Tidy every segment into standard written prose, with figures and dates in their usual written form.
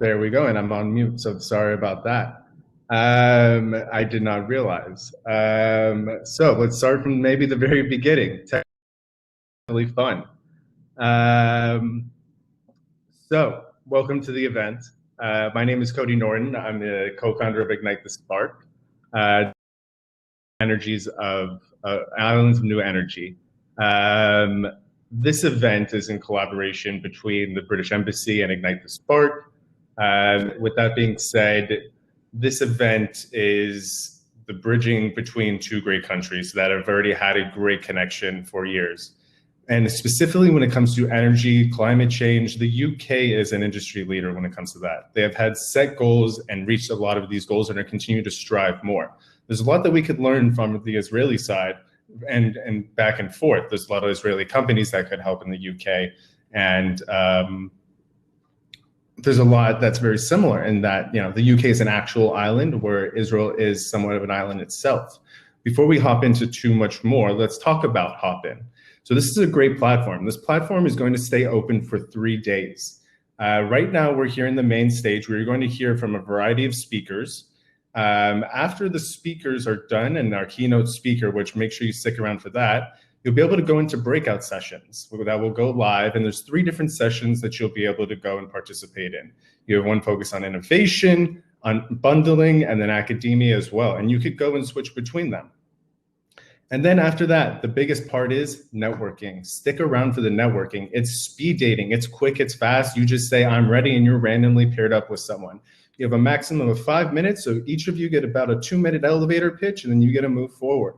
there we go, and I'm on mute, so sorry about that. I did not realize. So let's start from maybe the very beginning. Technically fun. So welcome to the event. My name is Cody Norton. I'm the co-founder of Ignite the Spark, energies of Islands of New Energy. This event is in collaboration between the British Embassy and Ignite the Spark. With that being said, this event is the bridging between two great countries that have already had a great connection for years. And specifically when it comes to energy, climate change, the UK is an industry leader when it comes to that. They have had set goals and reached a lot of these goals and are continuing to strive more. There's a lot that we could learn from the Israeli side and back and forth. There's a lot of Israeli companies that could help in the UK. And there's a lot that's very similar in that, the UK is an actual island where Israel is somewhat of an island itself. Before we hop into too much more, let's talk about Hopin. So this is a great platform. This platform is going to stay open for 3 days. Right now, we're here in the main stage. We're going to hear from a variety of speakers. After the speakers are done and our keynote speaker, which make sure you stick around for that, you'll be able to go into breakout sessions that will go live. And there's 3 different sessions that you'll be able to go and participate in. You have one focused on innovation, on bundling, and then academia as well. And you could go and switch between them. And then after that, the biggest part is networking. Stick around for the networking. It's speed dating. It's quick, it's fast. You just say, I'm ready, and you're randomly paired up with someone. You have a maximum of 5 minutes, so each of you get about a 2-minute elevator pitch, and then you get to move forward.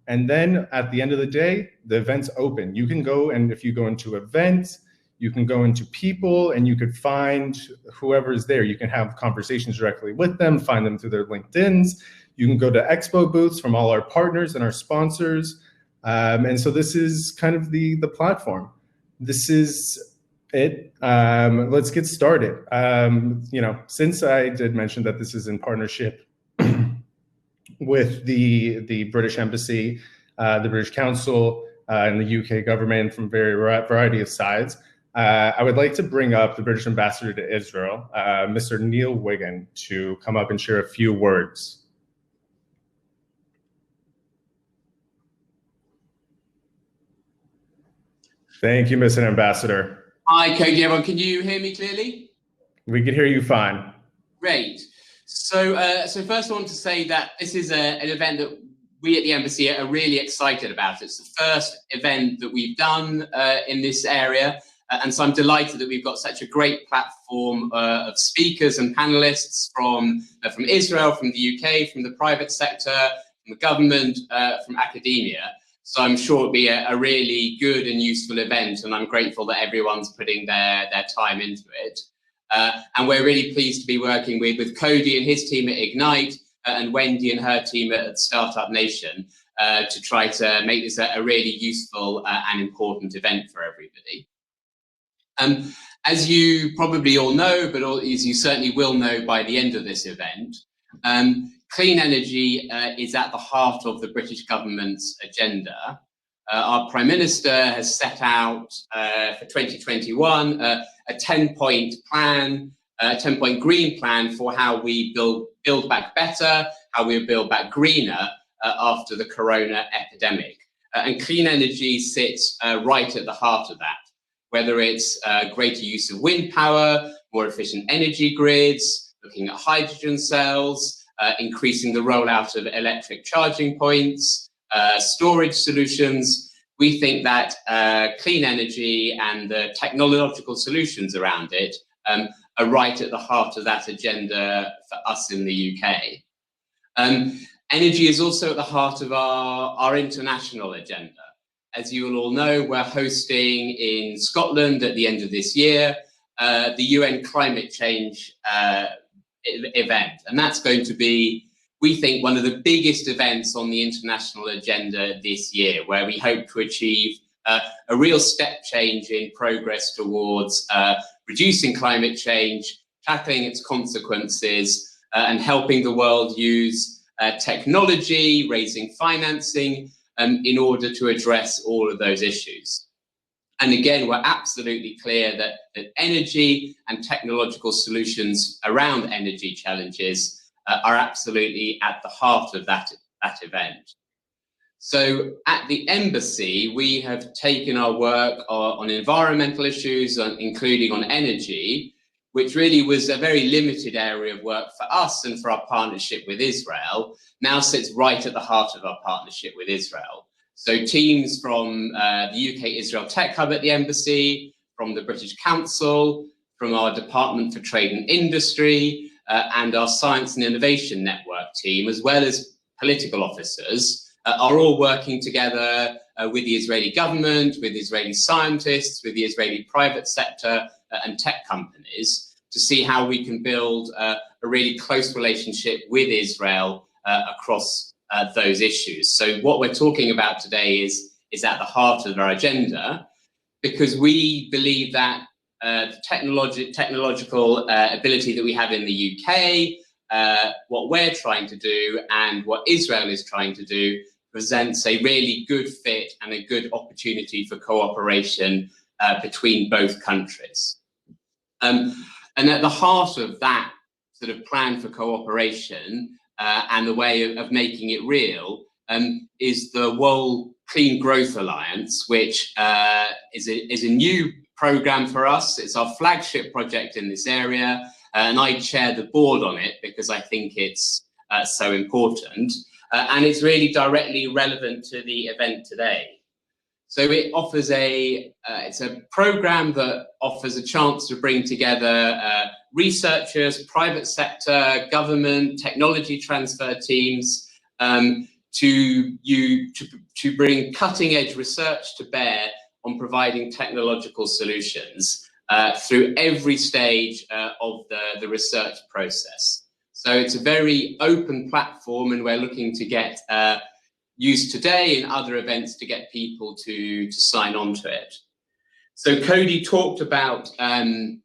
And then at the end of the day, the event's open. You can go, and if you go into events, you can go into people, and you could find whoever's there. You can have conversations directly with them, find them through their LinkedIns. You can go to expo booths from all our partners and our sponsors. And so this is kind of the platform. This is it. Let's get started. Since I did mention that this is in partnership with the British Embassy, the British Council, and the UK government from variety of sides, I would like to bring up the British Ambassador to Israel, Mr. Neil Wiggin, to come up and share a few words. Thank you, Mr. Ambassador. Hi, Cody. Everyone, can you hear me clearly? We can hear you fine. Great. So first I want to say that this is an event that we at the Embassy are really excited about. It's the first event that we've done in this area. And so I'm delighted that we've got such a great platform of speakers and panelists from Israel, from the UK, from the private sector, from the government, from academia. So I'm sure it'll be a really good and useful event, and I'm grateful that everyone's putting their time into it. And we're really pleased to be working with Cody and his team at Ignite and Wendy and her team at Startup Nation to try to make this a really useful and important event for everybody. As you probably all know, but as you certainly will know by the end of this event, clean energy is at the heart of the British government's agenda. Our Prime Minister has set out for 2021 a 10-point plan, a 10-point green plan for how we build back better, how we build back greener after the corona epidemic. And clean energy sits right at the heart of that, whether it's greater use of wind power, more efficient energy grids, looking at hydrogen cells, increasing the rollout of electric charging points, storage solutions. We think that clean energy and the technological solutions around it are right at the heart of that agenda for us in the UK. Energy is also at the heart of our international agenda. As you will all know, we're hosting in Scotland at the end of this year the UN climate change event. And that's going to be, we think, one of the biggest events on the international agenda this year, where we hope to achieve a real step change in progress towards reducing climate change, tackling its consequences, and helping the world use technology, raising financing in order to address all of those issues. And again, we're absolutely clear that energy and technological solutions around energy challenges are absolutely at the heart of that event. So at the embassy, we have taken our work on environmental issues, including on energy, which really was a very limited area of work for us and for our partnership with Israel, now sits right at the heart of our partnership with Israel. So teams from the UK Israel Tech Hub at the embassy, from the British Council, from our Department for Trade and Industry, and our Science and Innovation Network team, as well as political officers, are all working together with the Israeli government, with Israeli scientists, with the Israeli private sector and tech companies to see how we can build a really close relationship with Israel across those issues. So what we're talking about today is at the heart of our agenda, because we believe that the technological ability that we have in the UK, what we're trying to do and what Israel is trying to do presents a really good fit and a good opportunity for cooperation between both countries. And at the heart of that sort of plan for cooperation and the way of making it real is the World Clean Growth Alliance, which is a new program for us. It's our flagship project in this area, and I chair the board on it because I think it's so important. And it's really directly relevant to the event today. So it offers it's a program that offers a chance to bring together researchers, private sector, government, technology transfer teams to bring cutting edge research to bear on providing technological solutions through every stage of the research process. So it's a very open platform, and we're looking to get used today and other events to get people to sign on to it. So Cody talked about the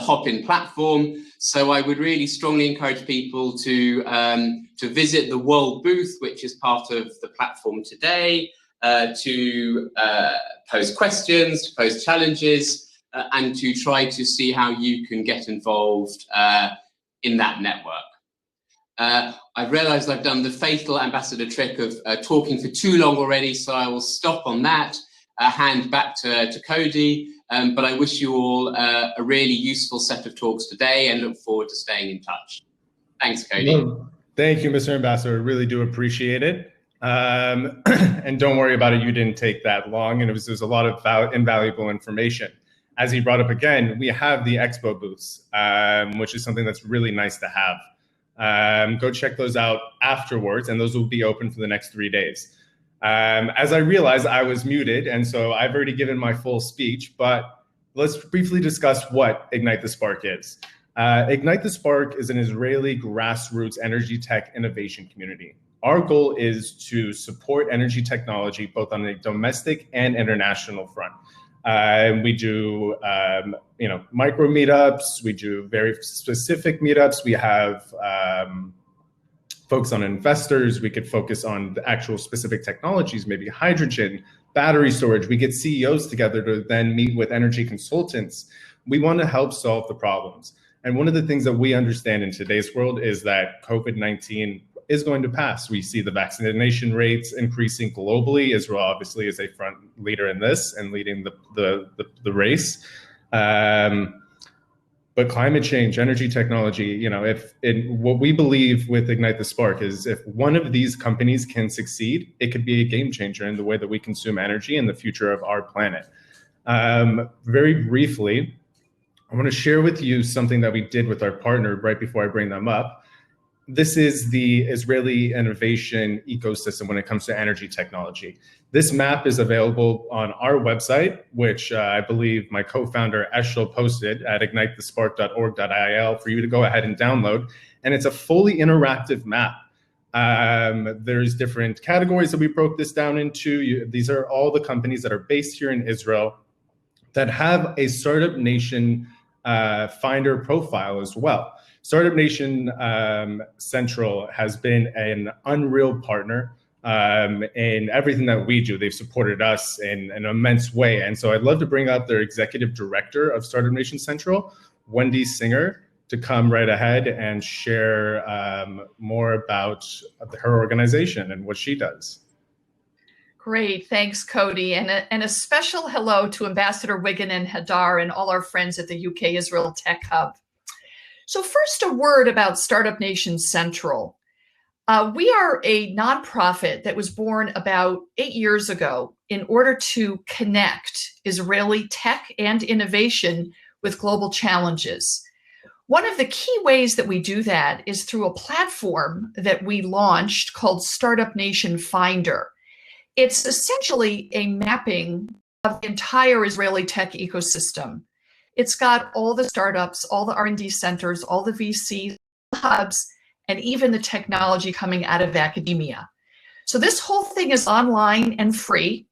Hopin platform. So I would really strongly encourage people to visit the World booth, which is part of the platform today, to pose questions, to pose challenges, and to try to see how you can get involved in that network. I've realized I've done the fatal ambassador trick of talking for too long already, so I will stop on that, hand back to Cody, but I wish you all a really useful set of talks today and look forward to staying in touch. Thanks, Cody. Well, thank you, Mr. Ambassador. I really do appreciate it. And don't worry about it, you didn't take that long, and there's a lot of invaluable information. As he brought up again, we have the expo booths, which is something that's really nice to have. Go check those out afterwards, and those will be open for the next 3 days. As I realized, I was muted, and so I've already given my full speech, but let's briefly discuss what Ignite the Spark is. Ignite the Spark is an Israeli grassroots energy tech innovation community. Our goal is to support energy technology both on a domestic and international front. We do, micro meetups. We do very specific meetups. We have focus on investors. We could focus on the actual specific technologies, maybe hydrogen, battery storage. We get CEOs together to then meet with energy consultants. We want to help solve the problems. And one of the things that we understand in today's world is that COVID-19 is going to pass. We see the vaccination rates increasing globally. Israel obviously is a front leader in this and leading the race. But climate change, energy technology, what we believe with Ignite the Spark is if one of these companies can succeed, it could be a game changer in the way that we consume energy and the future of our planet. Very briefly, I want to share with you something that we did with our partner right before I bring them up. This is the Israeli innovation ecosystem when it comes to energy technology. This map is available on our website, which I believe my co-founder Eshel posted at ignitethespark.org.il for you to go ahead and download. And it's a fully interactive map. There's different categories that we broke this down into. These are all the companies that are based here in Israel that have a Startup Nation Finder profile as well. Startup Nation Central has been an unreal partner in everything that we do. They've supported us in an immense way. And so I'd love to bring up their executive director of Startup Nation Central, Wendy Singer, to come right ahead and share more about her organization and what she does. Great, thanks, Cody. And a special hello to Ambassador Wiggin and Hadar and all our friends at the UK Israel Tech Hub. So first, a word about Startup Nation Central. We are a nonprofit that was born about 8 years ago in order to connect Israeli tech and innovation with global challenges. One of the key ways that we do that is through a platform that we launched called Startup Nation Finder. It's essentially a mapping of the entire Israeli tech ecosystem. It's got all the startups, all the R&D centers, all the VCs, hubs, and even the technology coming out of academia. So this whole thing is online and free,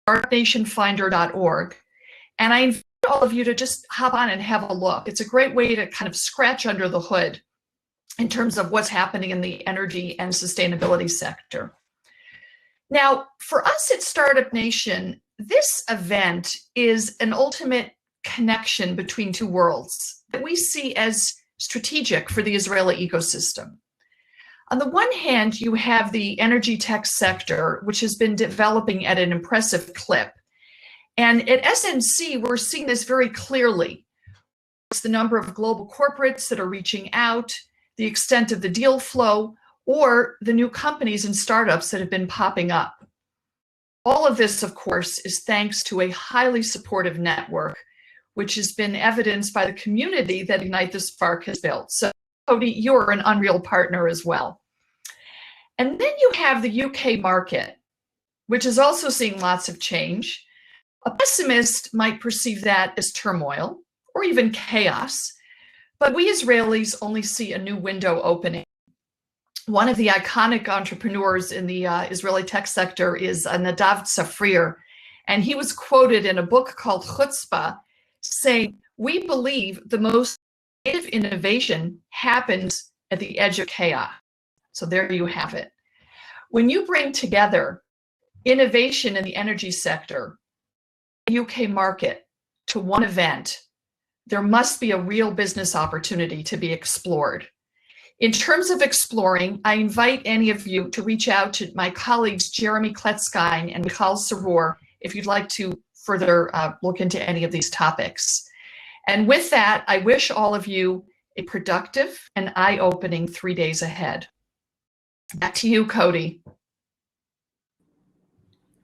startupnationfinder.org. And I invite all of you to just hop on and have a look. It's a great way to kind of scratch under the hood in terms of what's happening in the energy and sustainability sector. Now, for us at Startup Nation, this event is an ultimate connection between two worlds that we see as strategic for the Israeli ecosystem. On the one hand, you have the energy tech sector, which has been developing at an impressive clip. And at SNC, we're seeing this very clearly. It's the number of global corporates that are reaching out, the extent of the deal flow, or the new companies and startups that have been popping up. All of this, of course, is thanks to a highly supportive network, which has been evidenced by the community that Ignite the Spark has built. So, Cody, you're an Unreal partner as well. And then you have the UK market, which is also seeing lots of change. A pessimist might perceive that as turmoil or even chaos, but we Israelis only see a new window opening. One of the iconic entrepreneurs in the Israeli tech sector is Nadav Tzafrir, and he was quoted in a book called Chutzpah saying, "We believe the most creative innovation happens at the edge of chaos." So there you have it. When you bring together innovation in the energy sector, the UK market to one event, there must be a real business opportunity to be explored. In terms of exploring, I invite any of you to reach out to my colleagues, Jeremy Kletzstein and Michal Saror, if you'd like to further look into any of these topics. And with that, I wish all of you a productive and eye-opening 3 days ahead. Back to you, Cody.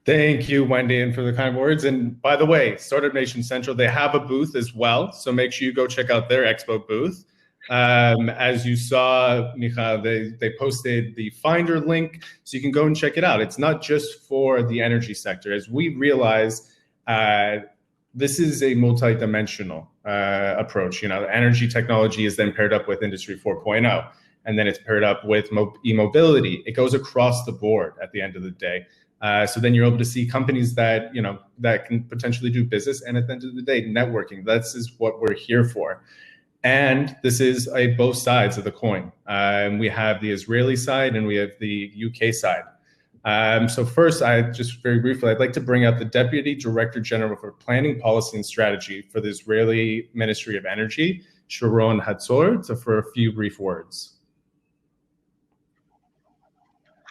Thank you, Wendy, and for the kind words. And by the way, Startup Nation Central, they have a booth as well. So make sure you go check out their expo booth. As you saw, Michal, they posted the Finder link, so you can go and check it out. It's not just for the energy sector. As we realize, this is a multi-dimensional approach. You know, energy technology is then paired up with Industry 4.0, and then it's paired up with e-mobility. It goes across the board at the end of the day. So then you're able to see companies that, you know, that can potentially do business, and at the end of the day, networking. This is what we're here for. And this is both sides of the coin. We have the Israeli side and we have the UK side. So first, just very briefly, I'd like to bring up the Deputy Director General for Planning, Policy and Strategy for the Israeli Ministry of Energy, Sharon Hatzor, for a few brief words.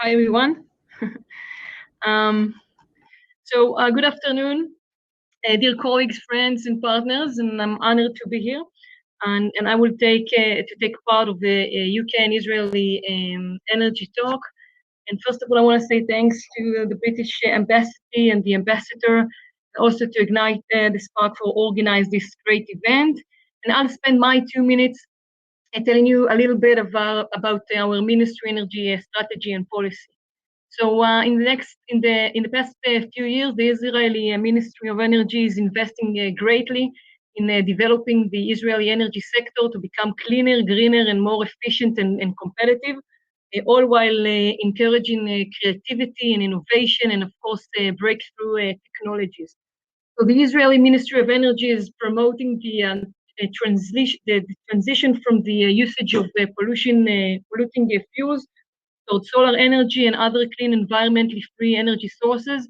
Hi, everyone. Good afternoon, dear colleagues, friends, and partners, and I'm honored to be here. And I will take part of the UK and Israeli energy talk. And first of all, I want to say thanks to the British Embassy and the ambassador, also to Ignite the Spark for organizing this great event. And I'll spend my 2 minutes telling you a little bit about our Ministry Energy strategy and policy. So in the past few years, the Israeli Ministry of Energy is investing greatly in developing the Israeli energy sector to become cleaner, greener, and more efficient and competitive, all while encouraging creativity and innovation, and of course, breakthrough technologies. So the Israeli Ministry of Energy is promoting the transition from the usage of polluting fuels toward solar energy and other clean, environmentally free energy sources.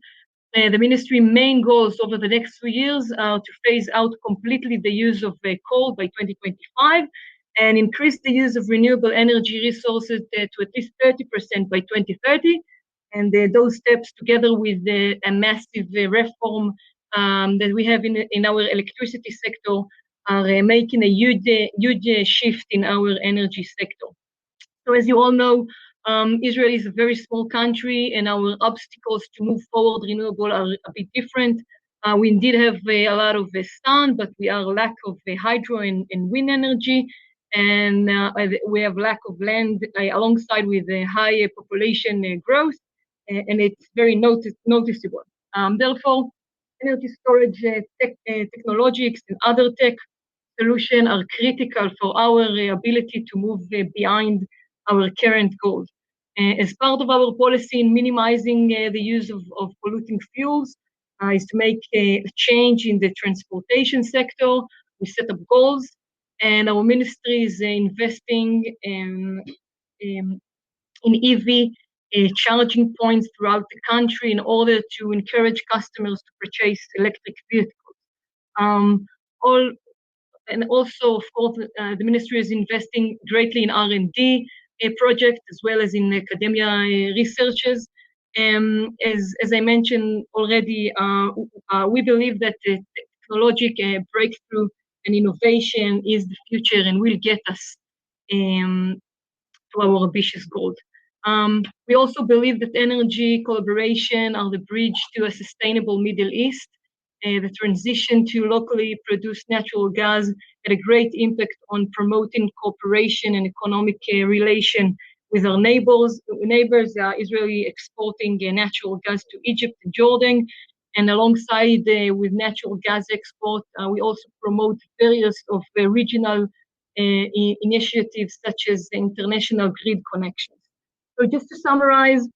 The ministry main goals over the next 2 years are to phase out completely the use of coal by 2025 and increase the use of renewable energy resources to at least 30% by 2030. And those steps, together with a massive reform that we have in our electricity sector, are making a huge shift in our energy sector. So as you all know, Israel is a very small country, and our obstacles to move forward renewable are a bit different. We indeed have a lot of sun, but we are lack of hydro and wind energy, and we have lack of land alongside with the high population growth, and it's very noticeable. Therefore, energy storage technologies and other tech solutions are critical for our ability to move behind our current goals. As part of our policy in minimizing the use of polluting fuels is to make a change in the transportation sector. We set up goals, and our ministry is investing in EV charging points throughout the country in order to encourage customers to purchase electric vehicles. And also, of course, the ministry is investing greatly in R&D projects as well as in academia researches. As I mentioned already, we believe that the technological breakthrough and innovation is the future and will get us to our ambitious goals. We also believe that energy collaboration are the bridge to a sustainable Middle East. The transition to locally produced natural gas had a great impact on promoting cooperation and economic relation with our neighbors. Israeli exporting natural gas to Egypt and Jordan, and alongside with natural gas export, we also promote various of regional initiatives such as international grid connections. So just to summarize,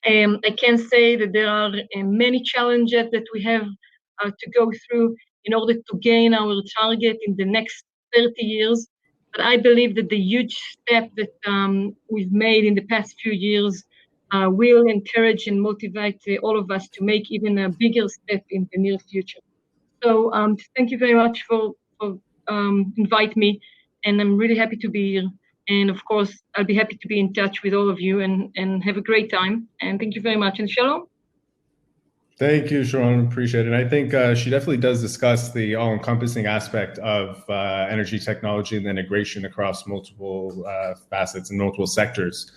I can say that there are many challenges that we have to go through in order to gain our target in the next 30 years. But I believe that the huge step that we've made in the past few years will encourage and motivate all of us to make even a bigger step in the near future. So thank you very much for inviting me, and I'm really happy to be here. And of course, I'll be happy to be in touch with all of you and have a great time. And thank you very much. And shalom. Thank you, Sharon. Appreciate it. I think she definitely does discuss the all-encompassing aspect of energy technology and the integration across multiple facets and multiple sectors.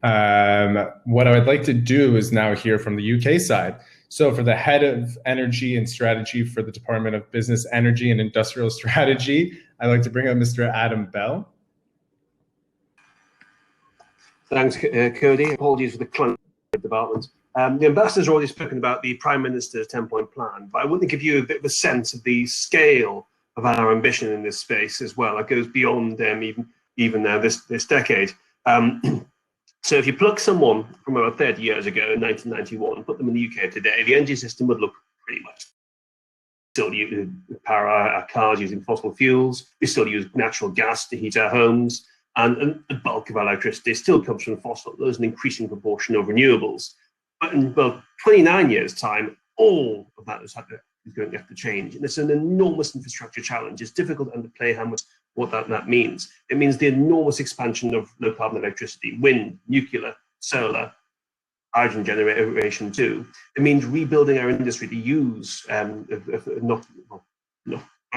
What I would like to do is now hear from the UK side. So for the head of energy and strategy for the Department of Business, Energy and Industrial Strategy, I'd like to bring up Mr. Adam Bell. Thanks, Cody. Apologies for the clunky development. The ambassador's already spoken about the Prime Minister's 10-point plan, but I want to give you a bit of a sense of the scale of our ambition in this space as well. It goes beyond even this decade. So if you plug someone from about 30 years ago, in 1991, put them in the UK today, the energy system would look pretty much. Still use power our cars using fossil fuels. We still use natural gas to heat our homes, and the bulk of our electricity still comes from fossil. There's an increasing proportion of renewables. But in about 29 years' time, all of that is going to have to change. And it's an enormous infrastructure challenge. It's difficult to underplay what that means. It means the enormous expansion of low-carbon electricity, wind, nuclear, solar, hydrogen generation too. It means rebuilding our industry to use, not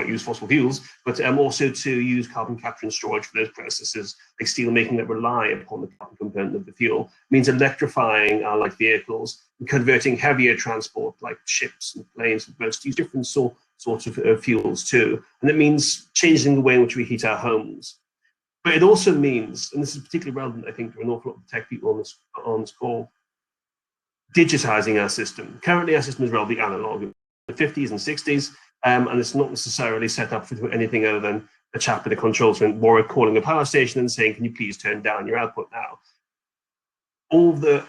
use fossil fuels, but also to use carbon capture and storage for those processes, like steel making that rely upon the carbon component of the fuel. It means electrifying our light vehicles and converting heavier transport like ships and planes and boats to use different sorts of fuels too. And it means changing the way in which we heat our homes. But it also means, and this is particularly relevant, I think, to an awful lot of tech people on this call, digitizing our system. Currently, our system is relatively analog. In the 50s and 60s, and it's not necessarily set up for anything other than a chap at the controls room or calling a power station and saying, "Can you please turn down your output now?" All the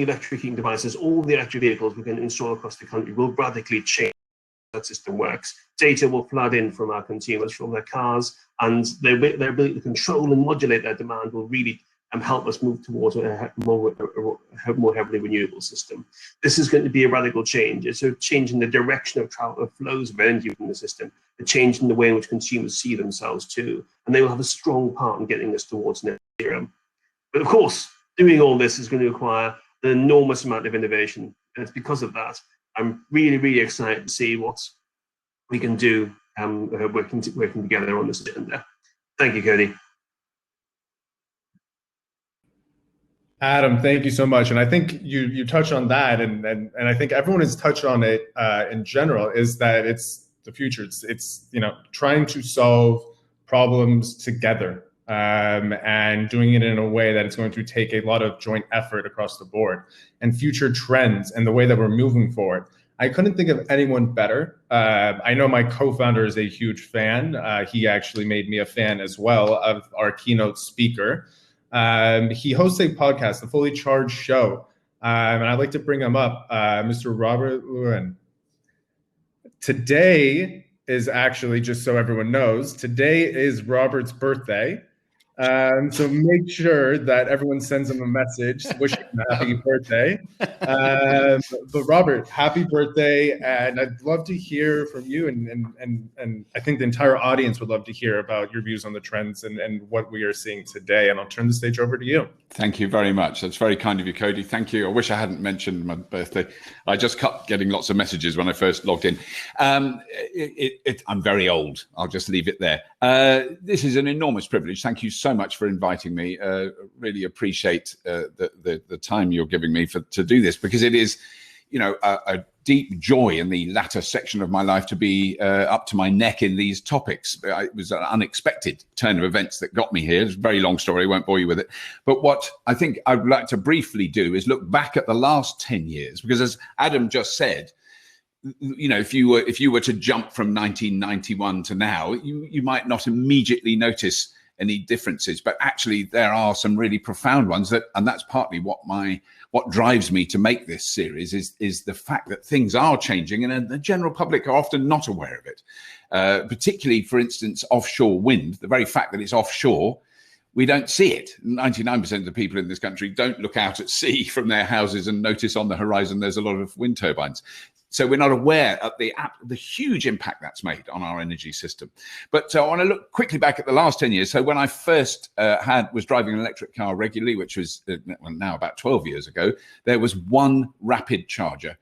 electric heating devices, all the electric vehicles we can install across the country will radically change how that system works. Data will flood in from our consumers, from their cars, and their ability to control and modulate their demand will really and help us move towards a more heavily renewable system. This is going to be a radical change. It's a change in the direction of travel, of flows of energy within the system, a change in the way in which consumers see themselves too, and they will have a strong part in getting us towards net zero. But of course, doing all this is going to require an enormous amount of innovation, and it's because of that I'm really, really excited to see what we can do working together on this agenda. Thank you, Cody. Adam, thank you so much. And I think you touched on that, and I think everyone has touched on it in general, is that it's the future. It's trying to solve problems together, and doing it in a way that it's going to take a lot of joint effort across the board, and future trends and the way that we're moving forward. I couldn't think of anyone better. I know my co-founder is a huge fan. He actually made me a fan as well of our keynote speaker. He hosts a podcast, The Fully Charged Show, and I'd like to bring him up, Mr. Robert Lewin. Today is actually, just so everyone knows, today is Robert's birthday. So make sure that everyone sends him a message wishing him a happy birthday. But Robert, happy birthday, and I'd love to hear from you, and I think the entire audience would love to hear about your views on the trends and what we are seeing today. And I'll turn the stage over to you. Thank you very much. That's very kind of you, Cody. Thank you. I wish I hadn't mentioned my birthday. I just kept getting lots of messages when I first logged in. I'm very old. I'll just leave it there. This is an enormous privilege. Thank you so much for inviting me. Really appreciate the time you're giving me to do this, because it is, a deep joy in the latter section of my life to be up to my neck in these topics. It was an unexpected turn of events that got me here. It's a very long story. I won't bore you with it. But what I think I would like to briefly do is look back at the last 10 years, because as Adam just said, if you were to jump from 1991 to now, you might not immediately notice any differences, but actually there are some really profound ones, and that's partly what drives me to make this series is the fact that things are changing, and the general public are often not aware of it. Particularly, for instance, offshore wind. The very fact that it's offshore, we don't see it. 99% of the people in this country don't look out at sea from their houses and notice on the horizon there's a lot of wind turbines. So we're not aware of the huge impact that's made on our energy system. But I want to look quickly back at the last 10 years. So when I first was driving an electric car regularly, which was now about 12 years ago, there was one rapid charger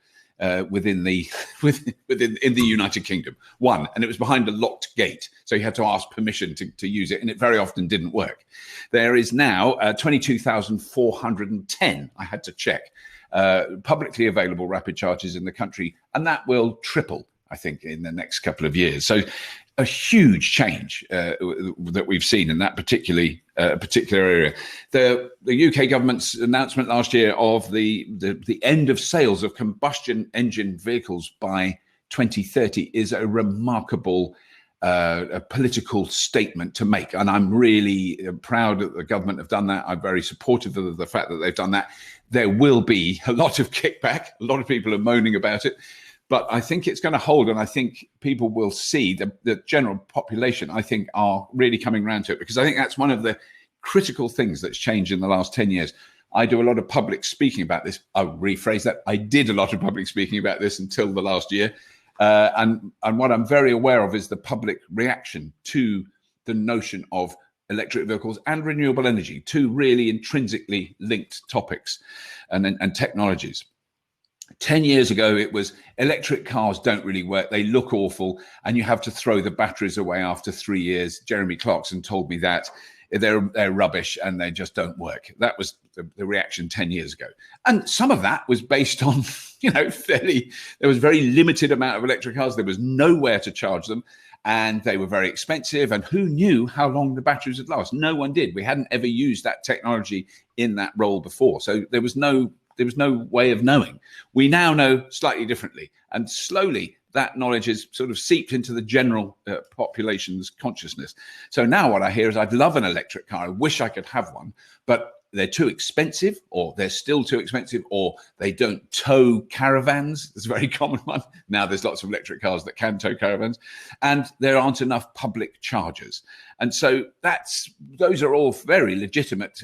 within the United Kingdom, one, and it was behind a locked gate. So you had to ask permission to use it, and it very often didn't work. There is now 22,410, I had to check, publicly available rapid chargers in the country, and that will triple, I think, in the next couple of years. So a huge change that we've seen in that particular area. The UK government's announcement last year of the end of sales of combustion engine vehicles by 2030 is a remarkable a political statement to make, and I'm really proud that the government have done that. I'm very supportive of the fact that they've done that. There will be a lot of kickback. A lot of people are moaning about it, but I think it's going to hold, and I think people will see the general population, I think, are really coming around to it, because I think that's one of the critical things that's changed in the last 10 years. I do a lot of public speaking about this. I'll rephrase that. I did a lot of public speaking about this until the last year. And what I'm very aware of is the public reaction to the notion of electric vehicles and renewable energy, two really intrinsically linked topics and technologies. 10 years ago, it was electric cars don't really work. They look awful, and you have to throw the batteries away after 3 years. Jeremy Clarkson told me that. They're rubbish and they just don't work. That was the reaction 10 years ago. And some of that was based on, there was very limited amount of electric cars. There was nowhere to charge them, and they were very expensive. And who knew how long the batteries would last? No one did. We hadn't ever used that technology in that role before. So there was no way of knowing. We now know slightly differently, and slowly that knowledge is sort of seeped into the general population's consciousness. So now what I hear is, I'd love an electric car. I wish I could have one, but they're too expensive, or they're still too expensive, or they don't tow caravans. It's a very common one. Now there's lots of electric cars that can tow caravans, and there aren't enough public chargers. And so those are all very legitimate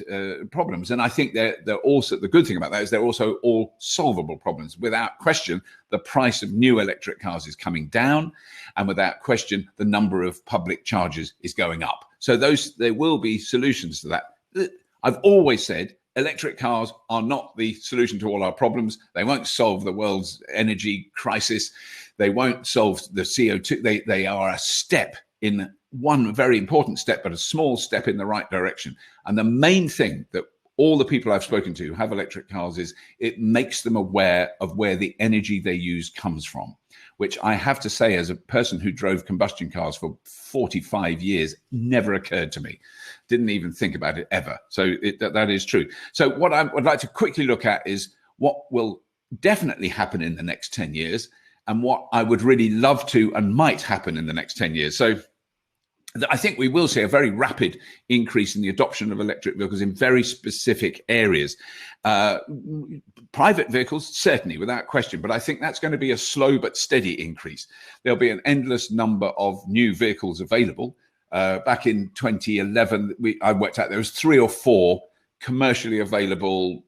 problems. And I think they're also, the good thing about that is they're also all solvable problems. Without question, the price of new electric cars is coming down, and without question, the number of public chargers is going up. So there will be solutions to that. I've always said electric cars are not the solution to all our problems. They won't solve the world's energy crisis. They won't solve the CO2. They are a step in one very important step, but a small step in the right direction. And the main thing that all the people I've spoken to who have electric cars is it makes them aware of where the energy they use comes from, which I have to say, as a person who drove combustion cars for 45 years, never occurred to me. Didn't even think about it ever. So that is true. So what I would like to quickly look at is what will definitely happen in the next 10 years and what I would really love to and might happen in the next 10 years. So I think we will see a very rapid increase in the adoption of electric vehicles in very specific areas. Private vehicles, certainly, without question, but I think that's going to be a slow but steady increase. There'll be an endless number of new vehicles available. Back in 2011, I worked out there was 3 or 4 commercially available,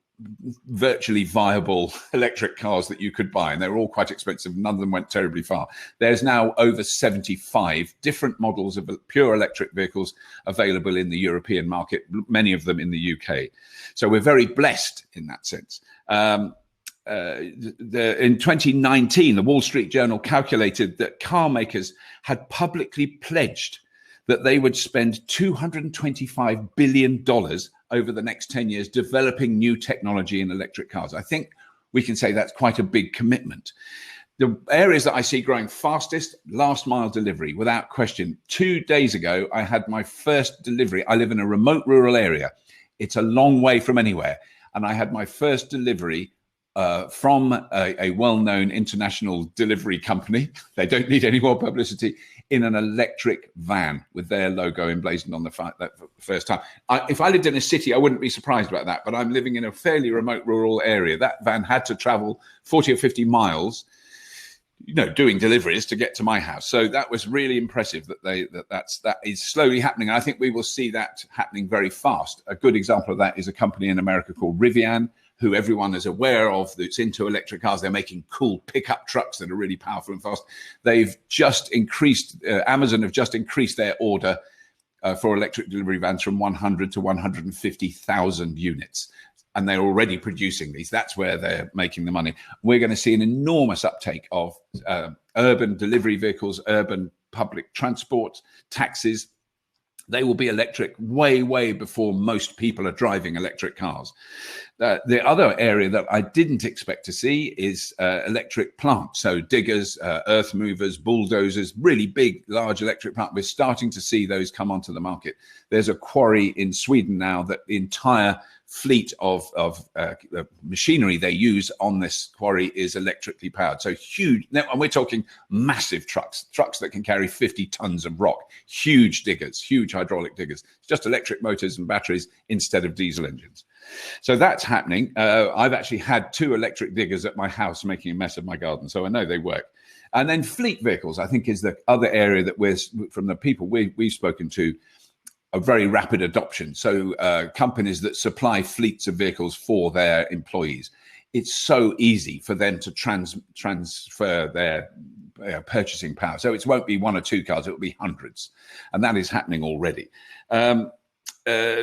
virtually viable electric cars that you could buy, and they were all quite expensive. None of them went terribly far. There's now over 75 different models of pure electric vehicles available in the European market, many of them in the UK. So we're very blessed in that sense. In 2019, the Wall Street Journal calculated that car makers had publicly pledged that they would spend $225 billion over the next 10 years developing new technology in electric cars. I think we can say that's quite a big commitment. The areas that I see growing fastest, last mile delivery, without question. 2 days ago, I had my first delivery. I live in a remote rural area. It's a long way from anywhere. And I had my first delivery from a well-known international delivery company. They don't need any more publicity, in an electric van with their logo emblazoned on the first time. If I lived in a city, I wouldn't be surprised about that, but I'm living in a fairly remote rural area. That van had to travel 40 or 50 miles, doing deliveries to get to my house. So that was really impressive that is slowly happening. And I think we will see that happening very fast. A good example of that is a company in America called Rivian, who everyone is aware of, that's into electric cars. They're making cool pickup trucks that are really powerful and fast. They've just increased, Amazon have just increased their order for electric delivery vans from 100 to 150,000 units. And they're already producing these. That's where they're making the money. We're going to see an enormous uptake of urban delivery vehicles, urban public transport, taxis. They will be electric way, way before most people are driving electric cars. The other area that I didn't expect to see is electric plants. So diggers, earth movers, bulldozers, really big, large electric plants. We're starting to see those come onto the market. There's a quarry in Sweden now that the entire fleet of machinery they use on this quarry is electrically powered. So huge, and we're talking massive trucks that can carry 50 tons of rock, huge diggers, huge hydraulic diggers, just electric motors and batteries instead of diesel engines. So that's happening. I've actually had 2 electric diggers at my house making a mess of my garden, so I know they work. And then fleet vehicles, I think, is the other area that from the people we've spoken to, a very rapid adoption. So companies that supply fleets of vehicles for their employees, it's so easy for them to transfer their purchasing power. So it won't be 1 or 2 cars, it will be hundreds. And that is happening already. Okay,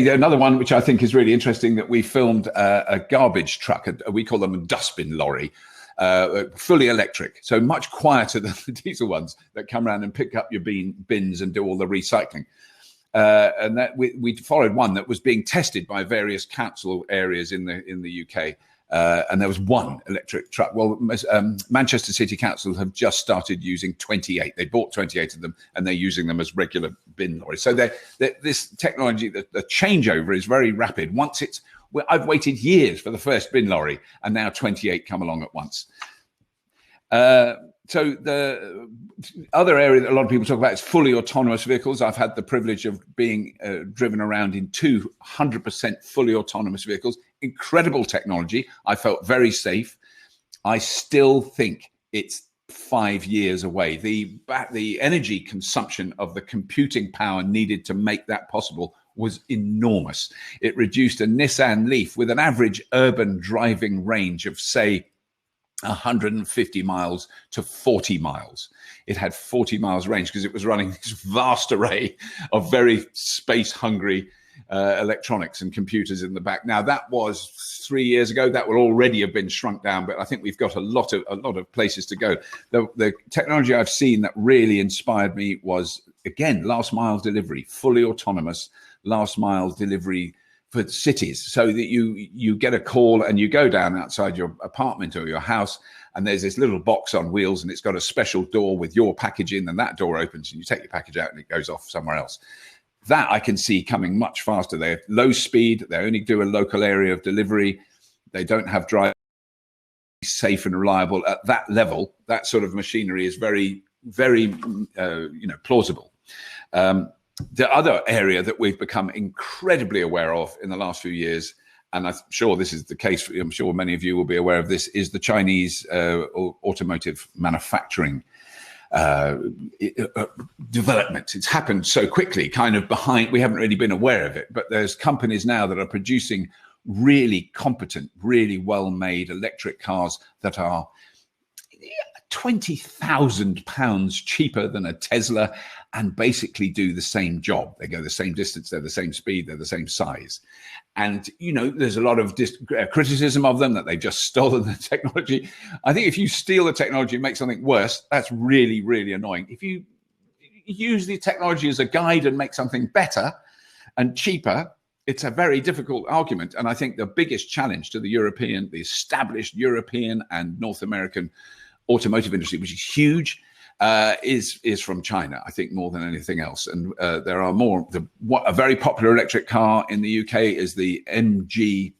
another one which I think is really interesting, that we filmed a garbage truck, we call them a dustbin lorry, fully electric, so much quieter than the diesel ones that come around and pick up your bins and do all the recycling. And that we followed one that was being tested by various council areas in the UK. And there was one electric truck. Well, Manchester City Council have just started using 28. They bought 28 of them, and they're using them as regular bin lorries. So this technology, the changeover is very rapid. I've waited years for the first bin lorry, and now 28 come along at once. So other area that a lot of people talk about is fully autonomous vehicles. I've had the privilege of being driven around in 200% fully autonomous vehicles. Incredible technology. I felt very safe. I still think it's 5 years away. The energy consumption of the computing power needed to make that possible was enormous. It reduced a Nissan Leaf with an average urban driving range of, say, 150 miles to 40 miles. It had 40 miles range because it was running this vast array of very space-hungry electronics and computers in the back. Now, that was 3 years ago. That would already have been shrunk down, but I think we've got a lot of places to go. The technology I've seen that really inspired me was, again, last mile delivery, fully autonomous last mile delivery for cities, so that you get a call and you go down outside your apartment or your house, and there's this little box on wheels and it's got a special door with your package in, and that door opens and you take your package out and it goes off somewhere else. That I can see coming much faster. They're low speed. They only do a local area of delivery. They don't have drive safe and reliable at that level. That sort of machinery is very, very, plausible. The other area that we've become incredibly aware of in the last few years, and I'm sure this is the case, I'm sure many of you will be aware of this, is the Chinese automotive manufacturing development. It's happened so quickly, kind of behind, we haven't really been aware of it, but there's companies now that are producing really competent, really well-made electric cars that are £20,000 cheaper than a Tesla and basically do the same job. They go the same distance, they're the same speed, they're the same size. And, there's a lot of criticism of them that they've just stolen the technology. I think if you steal the technology and make something worse, that's really, really annoying. If you use the technology as a guide and make something better and cheaper, it's a very difficult argument. And I think the biggest challenge to the established European and North American automotive industry, which is huge, is from China, I think, more than anything else. And there are more. A very popular electric car in the UK is the MG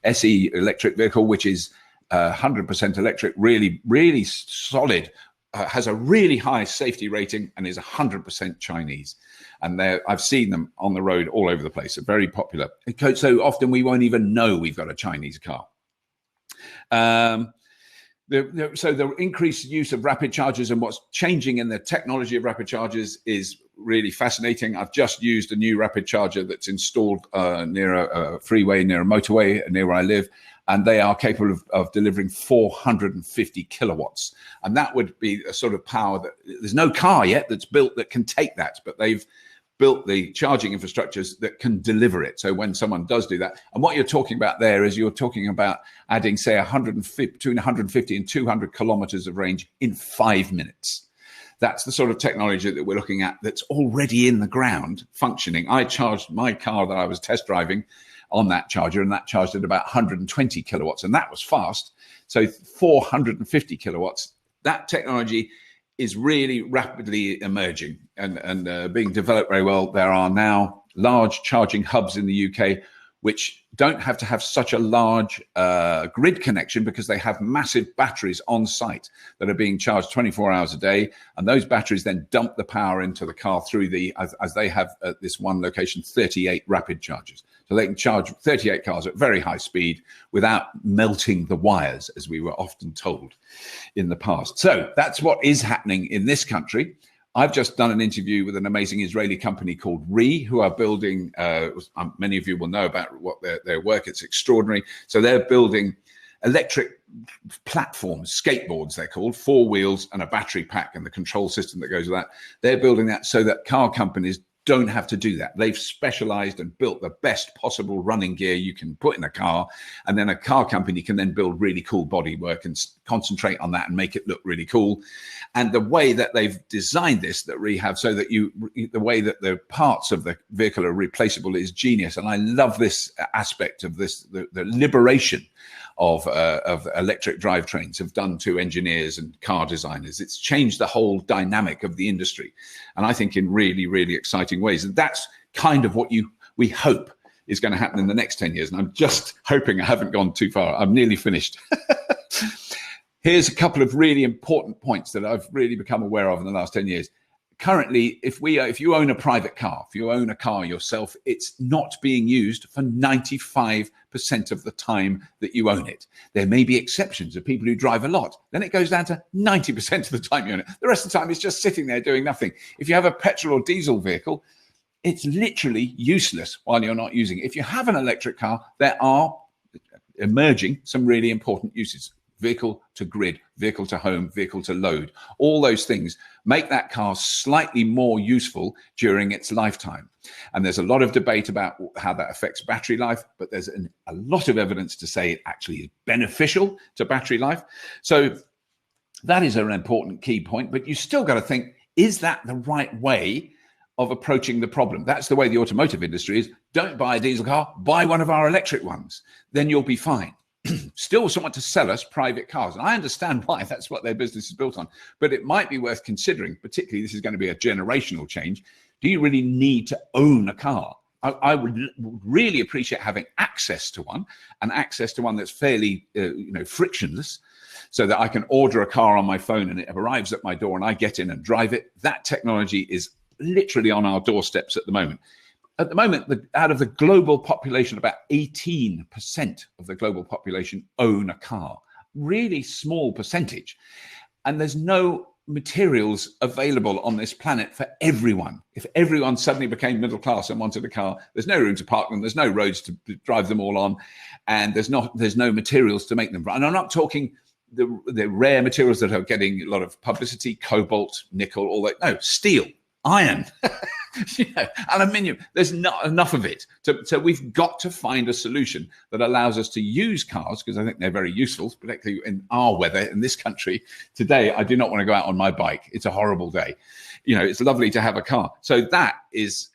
SE electric vehicle, which is 100% electric, really, really solid, has a really high safety rating, and is 100% Chinese. And I've seen them on the road all over the place. They're very popular. So often we won't even know we've got a Chinese car. So the increased use of rapid chargers and what's changing in the technology of rapid chargers is really fascinating. I've just used a new rapid charger that's installed near a freeway, near a motorway, near where I live, and they are capable of delivering 450 kilowatts. And that would be a sort of power that there's no car yet that's built that can take that, but they've built the charging infrastructures that can deliver it. So when someone does do that, and what you're talking about there is you're talking about adding, say, between 150 and 200 kilometers of range in 5 minutes. That's the sort of technology that we're looking at that's already in the ground functioning. I charged my car that I was test driving on that charger, and that charged at about 120 kilowatts, and that was fast. So 450 kilowatts, that technology is really rapidly emerging and being developed very well. There are now large charging hubs in the UK which don't have to have such a large grid connection, because they have massive batteries on site that are being charged 24 hours a day. And those batteries then dump the power into the car through as they have at this one location, 38 rapid chargers. So they can charge 38 cars at very high speed without melting the wires, as we were often told in the past. So that's what is happening in this country. I've just done an interview with an amazing Israeli company called REE, who are building, many of you will know about what their work, it's extraordinary. So they're building electric platforms, skateboards they're called, 4 wheels and a battery pack and the control system that goes with that. They're building that so that car companies don't have to do that. They've specialized and built the best possible running gear you can put in a car, and then a car company can then build really cool bodywork and concentrate on that and make it look really cool. And the way that they've designed this, that we have, so that the way that the parts of the vehicle are replaceable, is genius. And I love this aspect of this, the liberation of electric drivetrains have done to engineers and car designers. It's changed the whole dynamic of the industry, and I think in really, really exciting ways. And that's kind of what we hope is going to happen in the next 10 years. And I'm just hoping I haven't gone too far. I'm nearly finished. Here's a couple of really important points that I've really become aware of in the last 10 years. Currently, if you own a private car, if you own a car yourself, it's not being used for 95% of the time that you own it. There may be exceptions of people who drive a lot. Then it goes down to 90% of the time you own it. The rest of the time, it's just sitting there doing nothing. If you have a petrol or diesel vehicle, it's literally useless while you're not using it. If you have an electric car, there are emerging some really important uses. Vehicle to grid, vehicle to home, vehicle to load. All those things make that car slightly more useful during its lifetime. And there's a lot of debate about how that affects battery life, but there's a lot of evidence to say it actually is beneficial to battery life. So that is an important key point, but you still got to think, is that the right way of approaching the problem? That's the way the automotive industry is. Don't buy a diesel car, buy one of our electric ones, then you'll be fine. Still someone to sell us private cars. And I understand why, that's what their business is built on. But it might be worth considering, particularly this is going to be a generational change. Do you really need to own a car? I would really appreciate having access to one, and access to one that's fairly frictionless, so that I can order a car on my phone and it arrives at my door and I get in and drive it. That technology is literally on our doorsteps at the moment. At the moment, out of the global population, about 18% of the global population own a car. Really small percentage. And there's no materials available on this planet for everyone. If everyone suddenly became middle class and wanted a car, there's no room to park them, there's no roads to drive them all on, and there's no materials to make them run. And I'm not talking the rare materials that are getting a lot of publicity, cobalt, nickel, all that. No, steel, iron, aluminium. There's not enough of it. So we've got to find a solution that allows us to use cars, because I think they're very useful, particularly in our weather in this country. Today, I do not want to go out on my bike. It's a horrible day. It's lovely to have a car. So that is,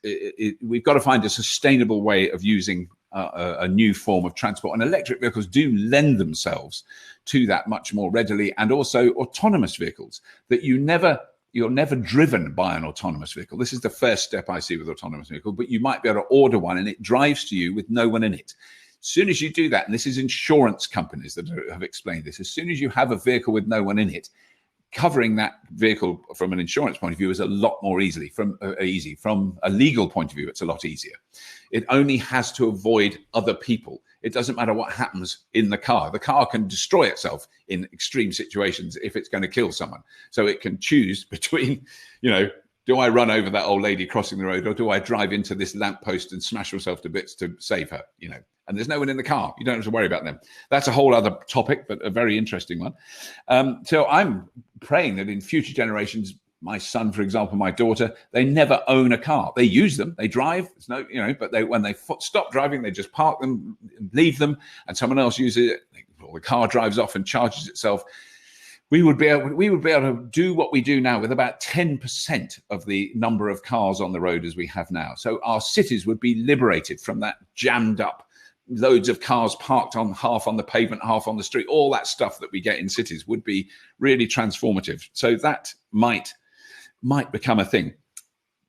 we've got to find a sustainable way of using a new form of transport. And electric vehicles do lend themselves to that much more readily. And also autonomous vehicles that you're never driven by an autonomous vehicle. This is the first step I see with autonomous vehicle, but you might be able to order one and it drives to you with no one in it. As soon as you do that, and this is insurance companies that have explained this, as soon as you have a vehicle with no one in it, covering that vehicle from an insurance point of view is a lot more easy. From a legal point of view, it's a lot easier. It only has to avoid other people. It doesn't matter what happens in the car. The car can destroy itself in extreme situations if it's going to kill someone. So it can choose between, do I run over that old lady crossing the road, or do I drive into this lamppost and smash myself to bits to save her? And there's no one in the car. You don't have to worry about them. That's a whole other topic, but a very interesting one. So I'm praying that in future generations, my son, for example, my daughter, they never own a car. They use them, they drive. It's but when they stop driving, they just park them, leave them, and someone else uses it. Or the car drives off and charges itself. We would be able to do what we do now with about 10% of the number of cars on the road as we have now. So our cities would be liberated from that jammed up, loads of cars parked on half on the pavement, half on the street. All that stuff that we get in cities would be really transformative. So that might become a thing.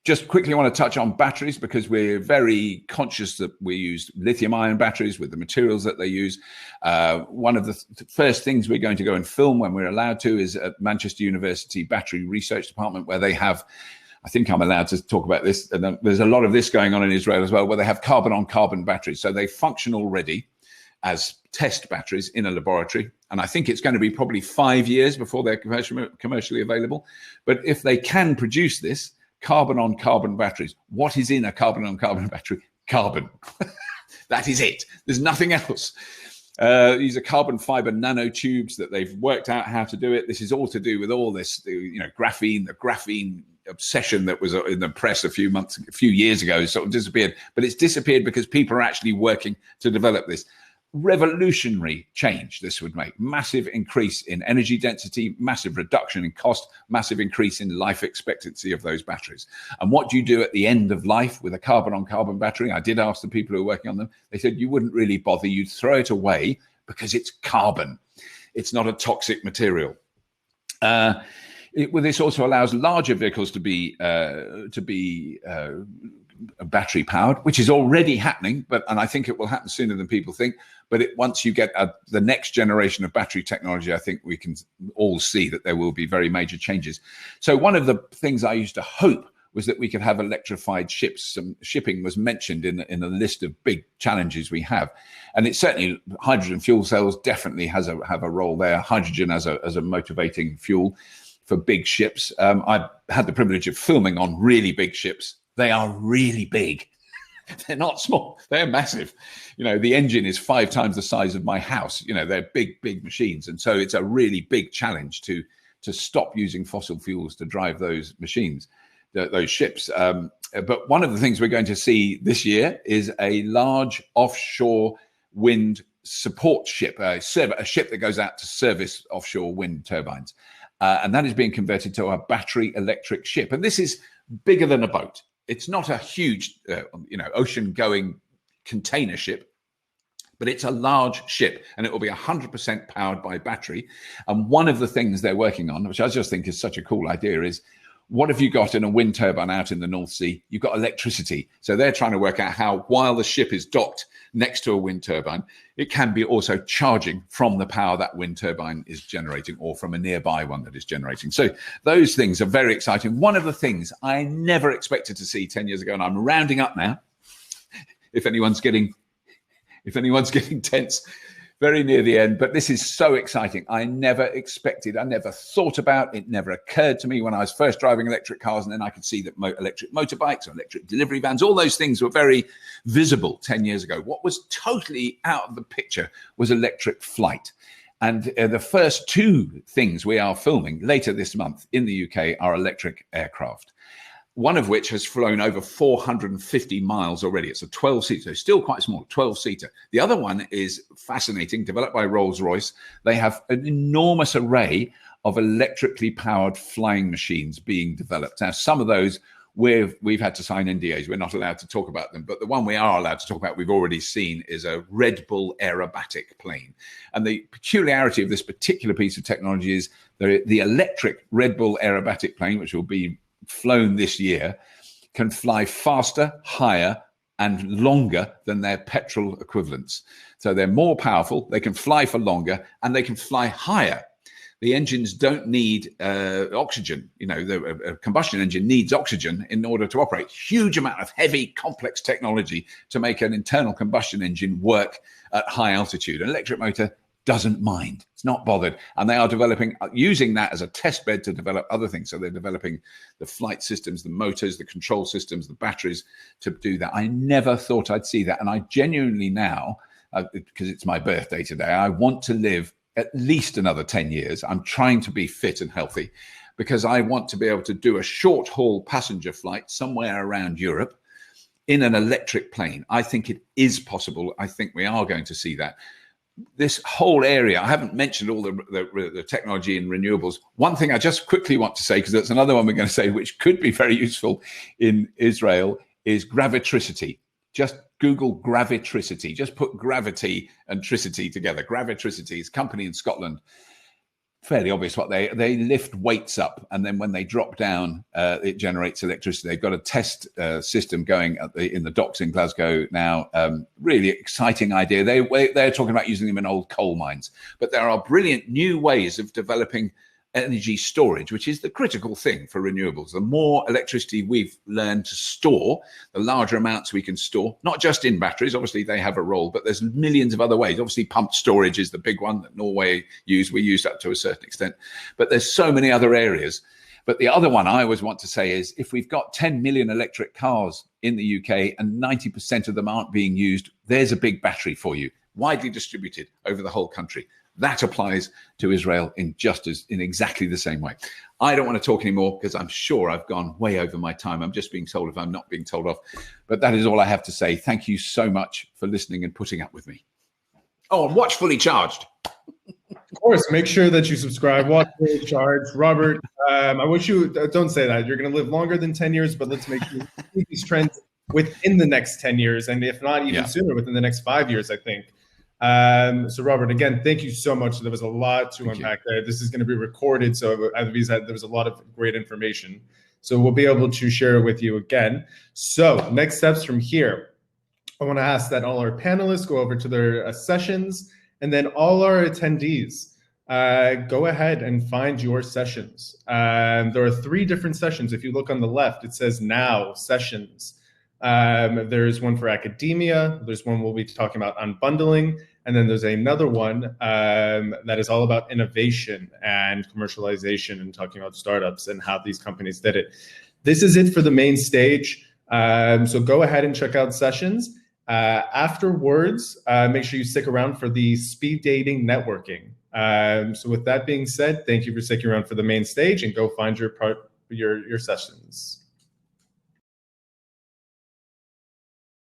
Just quickly want to touch on batteries, because we're very conscious that we use lithium-ion batteries with the materials that they use. One of the first things we're going to go and film when we're allowed to is at Manchester University Battery Research Department, where they have, I think I'm allowed to talk about this, and there's a lot of this going on in Israel as well, where they have carbon-on-carbon batteries. So they function already as test batteries in a laboratory. And I think it's going to be probably 5 years before they're commercially available. But if they can produce this, carbon-on-carbon batteries, what is in a carbon-on-carbon battery? Carbon. That is it. There's nothing else. These are carbon fiber nanotubes that they've worked out how to do it. This is all to do with all this, graphene, the graphene obsession that was in the press a few years ago, sort of disappeared. But it's disappeared because people are actually working to develop this. Revolutionary change this would make. Massive increase in energy density, massive reduction in cost, massive increase in life expectancy of those batteries. And what do you do at the end of life with a carbon-on-carbon battery? I did ask the people who are working on them. They said you wouldn't really bother. You'd throw it away because it's carbon. It's not a toxic material. This also allows larger vehicles to be battery powered, which is already happening, and I think it will happen sooner than people think. But once you get the next generation of battery technology, I think we can all see that there will be very major changes. So one of the things I used to hope was that we could have electrified ships. Some shipping was mentioned in a list of big challenges we have, and it's certainly hydrogen fuel cells definitely have a role there. Hydrogen as a motivating fuel for big ships. I've had the privilege of filming on really big ships. They are really big. They're not small. They're massive. The engine is 5 times the size of my house. They're big machines, and so it's a really big challenge to stop using fossil fuels to drive those machines, those ships. But one of the things we're going to see this year is a large offshore wind support ship, a ship that goes out to service offshore wind turbines. And that is being converted to a battery electric ship. And this is bigger than a boat. It's not a huge, ocean-going container ship, but it's a large ship, and it will be 100% powered by battery. And one of the things they're working on, which I just think is such a cool idea, is what have you got in a wind turbine out in the North Sea? You've got electricity. So they're trying to work out how, while the ship is docked next to a wind turbine, it can be also charging from the power that wind turbine is generating, or from a nearby one that is generating. So those things are very exciting. One of the things I never expected to see 10 years ago, and I'm rounding up now, if anyone's getting tense, very near the end, but this is so exciting. I never thought about it, never occurred to me when I was first driving electric cars, and then I could see that electric motorbikes or electric delivery vans, all those things were very visible 10 years ago. What was totally out of the picture was electric flight. And the first 2 things we are filming later this month in the UK are electric aircraft, one of which has flown over 450 miles already. It's a 12-seater, still quite small, 12-seater. The other one is fascinating, developed by Rolls-Royce. They have an enormous array of electrically powered flying machines being developed. Now, some of those we've had to sign NDAs. We're not allowed to talk about them. But the one we are allowed to talk about, we've already seen, is a Red Bull aerobatic plane. And the peculiarity of this particular piece of technology is the electric Red Bull aerobatic plane, which will be flown this year, can fly faster, higher, and longer than their petrol equivalents. So they're more powerful, they can fly for longer, and they can fly higher. The engines don't need oxygen. The combustion engine needs oxygen in order to operate. Huge amount of heavy, complex technology to make an internal combustion engine work at high altitude. An electric motor doesn't mind. It's not bothered. And they are using that as a test bed to develop other things. So they're developing the flight systems, the motors, the control systems, the batteries to do that. I never thought I'd see that. And I genuinely now, because it's my birthday today, I want to live at least another 10 years. I'm trying to be fit and healthy because I want to be able to do a short haul passenger flight somewhere around Europe in an electric plane. I think it is possible. I think we are going to see that. This whole area, I haven't mentioned all the technology in renewables. One thing I just quickly want to say, because that's another one we're going to say, which could be very useful in Israel, is gravitricity. Just Google gravitricity. Just put gravity and tricity together. Gravitricity is a company in Scotland. Fairly obvious what they lift weights up, and then when they drop down, it generates electricity. They've got a test system going in the docks in Glasgow now. Really exciting idea. They're talking about using them in old coal mines, but there are brilliant new ways of developing energy storage, which is the critical thing for renewables. The more electricity we've learned to store, the larger amounts we can store, not just in batteries. Obviously, they have a role, but there's millions of other ways. Obviously, pumped storage is the big one that Norway use. We use that to a certain extent, but there's so many other areas. But the other one I always want to say is if we've got 10 million electric cars in the UK and 90% of them aren't being used, there's a big battery for you, widely distributed over the whole country. That applies to Israel in exactly the same way. I don't want to talk anymore because I'm sure I've gone way over my time. I'm just being told if I'm not being told off. But that is all I have to say. Thank you so much for listening and putting up with me. Oh, and watch Fully Charged. Of course, make sure that you subscribe. Watch Fully Charged. Robert, I wish you don't say that. You're going to live longer than 10 years, but let's make these trends within the next 10 years. And if not even sooner, within the next 5 years, I think. So Robert, again, thank you so much. There was a lot to unpack there. This is going to be recorded, so there was a lot of great information. So we'll be able to share it with you again. So next steps from here. I want to ask that all our panelists go over to their sessions, and then all our attendees go ahead and find your sessions. There are 3 different sessions. If you look on the left, it says now sessions. There's one for academia. There's one we'll be talking about unbundling. And then there's another one that is all about innovation and commercialization and talking about startups and how these companies did it. This is it for the main stage. So go ahead and check out sessions. Afterwards, make sure you stick around for the speed dating networking. So with that being said, thank you for sticking around for the main stage, and go find your sessions.